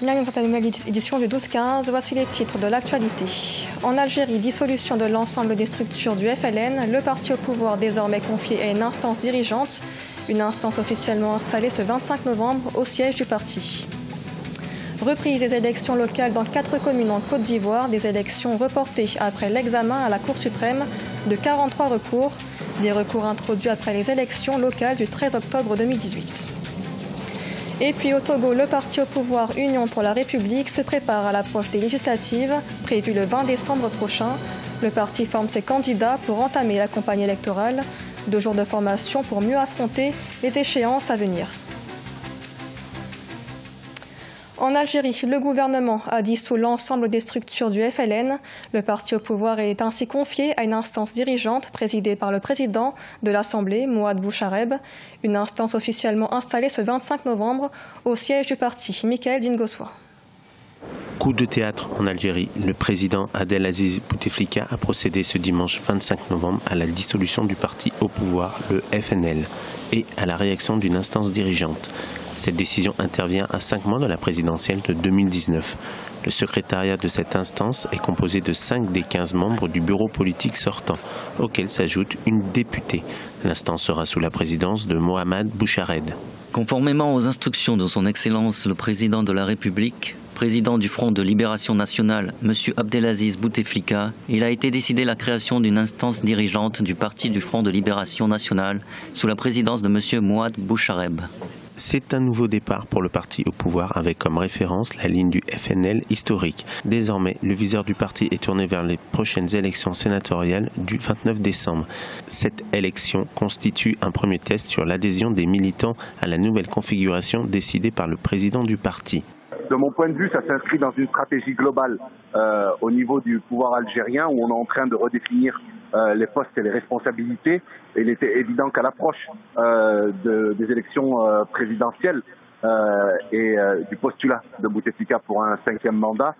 Bienvenue dans cette nouvelle édition du 12-15. Voici les titres de l'actualité. En Algérie, dissolution de l'ensemble des structures du FLN. Le parti au pouvoir désormais confié à une instance dirigeante. Une instance officiellement installée ce 25 novembre au siège du parti. Reprise des élections locales dans 4 communes en Côte d'Ivoire. Des élections reportées après l'examen à la Cour suprême de 43 recours. Des recours introduits après les élections locales du 13 octobre 2018. Et puis au Togo, le parti au pouvoir Union pour la République se prépare à l'approche des législatives, prévues le 20 décembre prochain. Le parti forme ses candidats pour entamer la campagne électorale. 2 jours de formation pour mieux affronter les échéances à venir. En Algérie, le gouvernement a dissous l'ensemble des structures du FLN. Le parti au pouvoir est ainsi confié à une instance dirigeante présidée par le président de l'Assemblée, Mouad Bouchareb. Une instance officiellement installée ce 25 novembre au siège du parti, Michael Dingossoa. Coup de théâtre en Algérie. Le président Abdelaziz Bouteflika a procédé ce dimanche 25 novembre à la dissolution du parti au pouvoir, le FNL, et à la réaction d'une instance dirigeante. Cette décision intervient à 5 mois de la présidentielle de 2019. Le secrétariat de cette instance est composé de 5 des 15 membres du bureau politique sortant, auquel s'ajoute une députée. L'instance sera sous la présidence de Mohamed Bouchareb. Conformément aux instructions de son Excellence le Président de la République, président du Front de Libération Nationale, M. Abdelaziz Bouteflika, il a été décidé la création d'une instance dirigeante du Parti du Front de Libération Nationale sous la présidence de M. Mouad Bouchareb. C'est un nouveau départ pour le parti au pouvoir avec comme référence la ligne du FNL historique. Désormais, le viseur du parti est tourné vers les prochaines élections sénatoriales du 29 décembre. Cette élection constitue un premier test sur l'adhésion des militants à la nouvelle configuration décidée par le président du parti. De mon point de vue, ça s'inscrit dans une stratégie globale au niveau du pouvoir algérien où on est en train de redéfinir les postes et les responsabilités. Et il était évident qu'à l'approche des élections présidentielles et du postulat de Bouteflika pour un 5e mandat,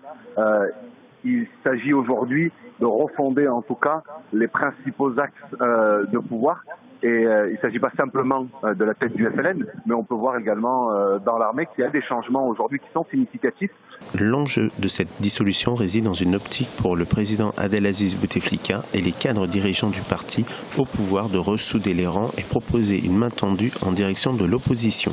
il s'agit aujourd'hui de refonder en tout cas les principaux axes de pouvoir. Et il ne s'agit pas simplement de la tête du FLN, mais on peut voir également dans l'armée qu'il y a des changements aujourd'hui qui sont significatifs. L'enjeu de cette dissolution réside dans une optique pour le président Abdelaziz Bouteflika et les cadres dirigeants du parti au pouvoir de ressouder les rangs et proposer une main tendue en direction de l'opposition.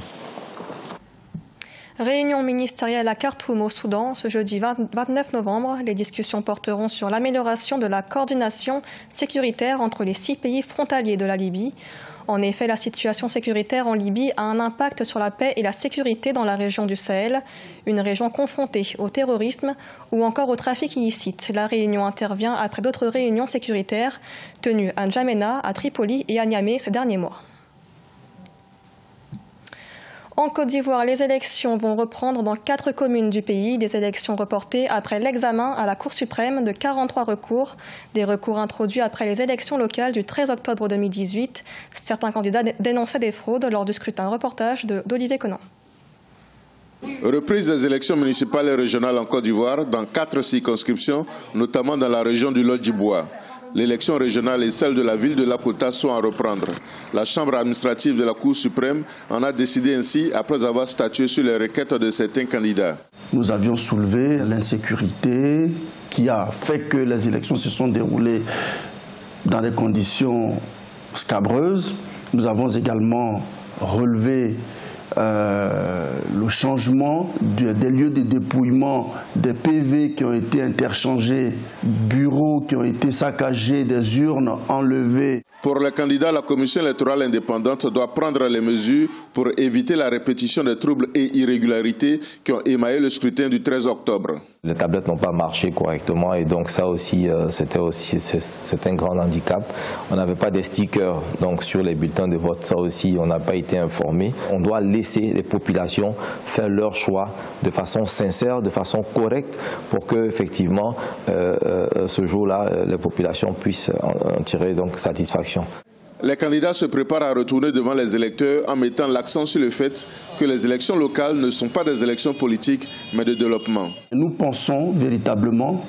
Réunion ministérielle à Khartoum au Soudan ce jeudi 29 novembre. Les discussions porteront sur l'amélioration de la coordination sécuritaire entre les 6 pays frontaliers de la Libye. En effet, la situation sécuritaire en Libye a un impact sur la paix et la sécurité dans la région du Sahel, une région confrontée au terrorisme ou encore au trafic illicite. La réunion intervient après d'autres réunions sécuritaires tenues à N'Djamena, à Tripoli et à Niamey ces derniers mois. En Côte d'Ivoire, les élections vont reprendre dans 4 communes du pays, des élections reportées après l'examen à la Cour suprême de 43 recours, des recours introduits après les élections locales du 13 octobre 2018. Certains candidats dénonçaient des fraudes lors du scrutin. Reportage d'Olivier Conan. Reprise des élections municipales et régionales en Côte d'Ivoire dans 4 circonscriptions, notamment dans la région du Lodjiboua. L'élection régionale et celle de la ville de Lapota sont à reprendre. La Chambre administrative de la Cour suprême en a décidé ainsi après avoir statué sur les requêtes de certains candidats. Nous avions soulevé l'insécurité qui a fait que les élections se sont déroulées dans des conditions scabreuses. Nous avons également relevé le changement des lieux de dépouillement, des PV qui ont été interchangés, bureaux qui ont été saccagés, des urnes enlevées. Pour les candidats, la commission électorale indépendante doit prendre les mesures pour éviter la répétition des troubles et irrégularités qui ont émaillé le scrutin du 13 octobre. Les tablettes n'ont pas marché correctement et donc ça aussi, c'est un grand handicap. On n'avait pas des stickers donc sur les bulletins de vote, ça aussi on n'a pas été informé. On doit laisser les populations faire leur choix de façon sincère, de façon correcte pour que effectivement ce jour-là les populations puissent en tirer donc satisfaction. Les candidats se préparent à retourner devant les électeurs en mettant l'accent sur le fait que les élections locales ne sont pas des élections politiques, mais de développement. Nous pensons véritablement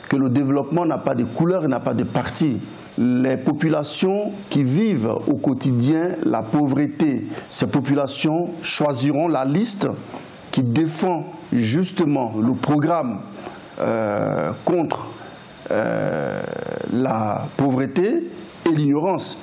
que le développement n'a pas de couleur et n'a pas de parti. Les populations qui vivent au quotidien la pauvreté, ces populations choisiront la liste qui défend justement le programme contre la pauvreté et l'ignorance.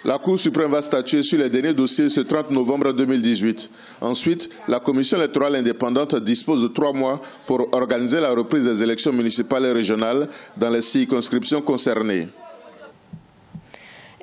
La Cour suprême va statuer sur les derniers dossiers ce 30 novembre 2018. Ensuite, la Commission électorale indépendante dispose de 3 mois pour organiser la reprise des élections municipales et régionales dans les circonscriptions concernées.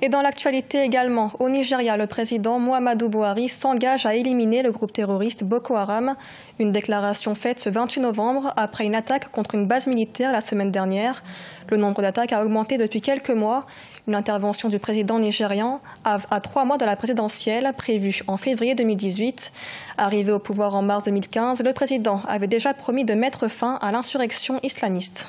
Et dans l'actualité également, au Nigeria, le président Muhammadu Buhari s'engage à éliminer le groupe terroriste Boko Haram. Une déclaration faite ce 28 novembre après une attaque contre une base militaire la semaine dernière. Le nombre d'attaques a augmenté depuis quelques mois. Une intervention du président nigérian à 3 mois de la présidentielle prévue en février 2018. Arrivé au pouvoir en mars 2015, le président avait déjà promis de mettre fin à l'insurrection islamiste.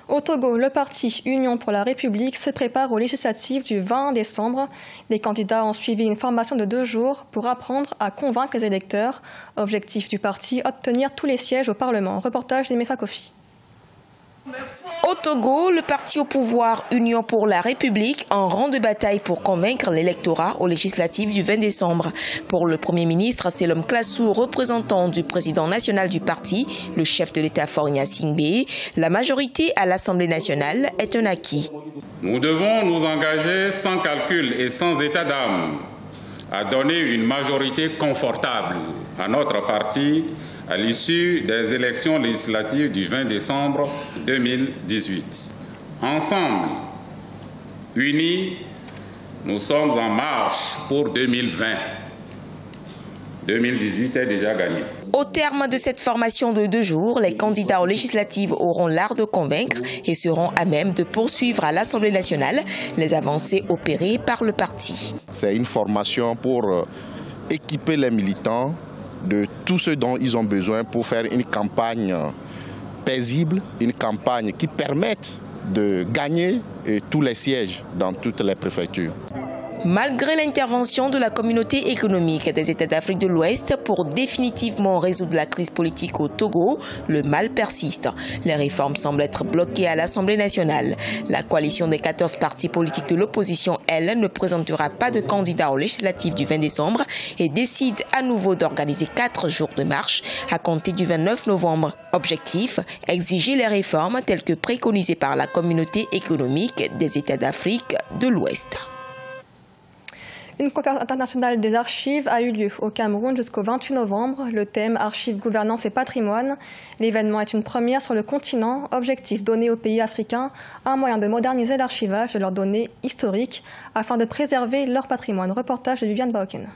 Au Togo, le parti Union pour la République se prépare aux législatives du 20 décembre. Les candidats ont suivi une formation de 2 jours pour apprendre à convaincre les électeurs. Objectif du parti, obtenir tous les sièges au Parlement. Reportage d'Emefa Kofi. Au Togo, le parti au pouvoir Union pour la République en rang de bataille pour convaincre l'électorat aux législatives du 20 décembre. Pour le Premier ministre, c'est l'homme Classou, représentant du président national du parti, le chef de l'État Faure Gnassingbé. La majorité à l'Assemblée nationale est un acquis. Nous devons nous engager sans calcul et sans état d'âme à donner une majorité confortable à notre parti à l'issue des élections législatives du 20 décembre 2018. Ensemble, unis, nous sommes en marche pour 2020. 2018 est déjà gagné. Au terme de cette formation de 2 jours, les candidats aux législatives auront l'art de convaincre et seront à même de poursuivre à l'Assemblée nationale les avancées opérées par le parti. C'est une formation pour équiper les militants de tout ce dont ils ont besoin pour faire une campagne paisible, une campagne qui permette de gagner tous les sièges dans toutes les préfectures. Malgré l'intervention de la communauté économique des États d'Afrique de l'Ouest pour définitivement résoudre la crise politique au Togo, le mal persiste. Les réformes semblent être bloquées à l'Assemblée nationale. La coalition des 14 partis politiques de l'opposition, elle, ne présentera pas de candidat aux législatives du 20 décembre et décide à nouveau d'organiser 4 jours de marche à compter du 29 novembre. Objectif, exiger les réformes telles que préconisées par la communauté économique des États d'Afrique de l'Ouest. Une conférence internationale des archives a eu lieu au Cameroun jusqu'au 28 novembre. Le thème « Archives, gouvernance et patrimoine ». L'événement est une première sur le continent. Objectif, donner aux pays africains un moyen de moderniser l'archivage de leurs données historiques afin de préserver leur patrimoine. Reportage de Viviane Bauken.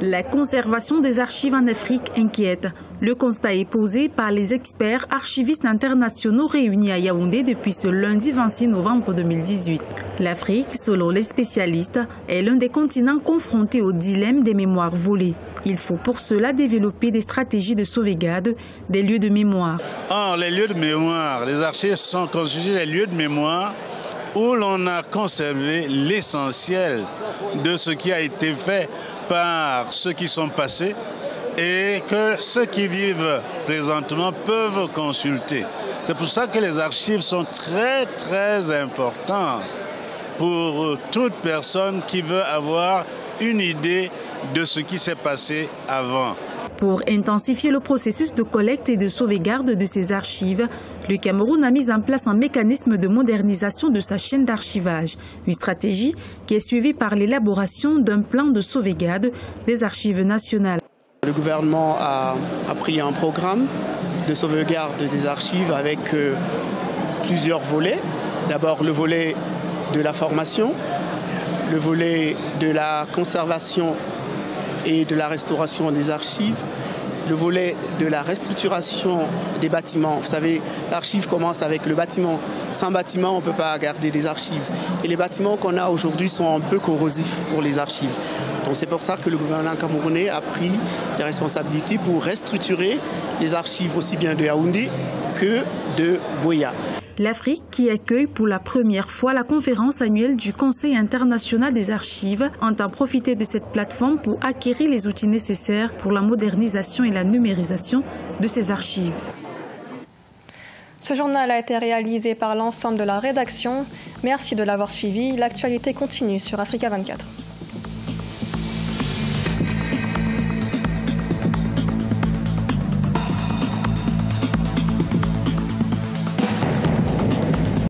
La conservation des archives en Afrique inquiète. Le constat est posé par les experts archivistes internationaux réunis à Yaoundé depuis ce lundi 26 novembre 2018. L'Afrique, selon les spécialistes, est l'un des continents confrontés au dilemme des mémoires volées. Il faut pour cela développer des stratégies de sauvegarde des lieux de mémoire. Or, les lieux de mémoire, les archives sont constitués des lieux de mémoire où l'on a conservé l'essentiel de ce qui a été fait par ceux qui sont passés et que ceux qui vivent présentement peuvent consulter. C'est pour ça que les archives sont très très importantes pour toute personne qui veut avoir une idée de ce qui s'est passé avant. Pour intensifier le processus de collecte et de sauvegarde de ces archives, le Cameroun a mis en place un mécanisme de modernisation de sa chaîne d'archivage, une stratégie qui est suivie par l'élaboration d'un plan de sauvegarde des archives nationales. Le gouvernement a pris un programme de sauvegarde des archives avec plusieurs volets. D'abord le volet de la formation, le volet de la conservation et de la restauration des archives, le volet de la restructuration des bâtiments. Vous savez, l'archive commence avec le bâtiment. Sans bâtiment, on ne peut pas garder des archives. Et les bâtiments qu'on a aujourd'hui sont un peu corrosifs pour les archives. Donc c'est pour ça que le gouvernement camerounais a pris des responsabilités pour restructurer les archives aussi bien de Yaoundé que de Buea. L'Afrique, qui accueille pour la première fois la conférence annuelle du Conseil international des archives, entend profiter de cette plateforme pour acquérir les outils nécessaires pour la modernisation et la numérisation de ces archives. Ce journal a été réalisé par l'ensemble de la rédaction. Merci de l'avoir suivi. L'actualité continue sur Africa 24.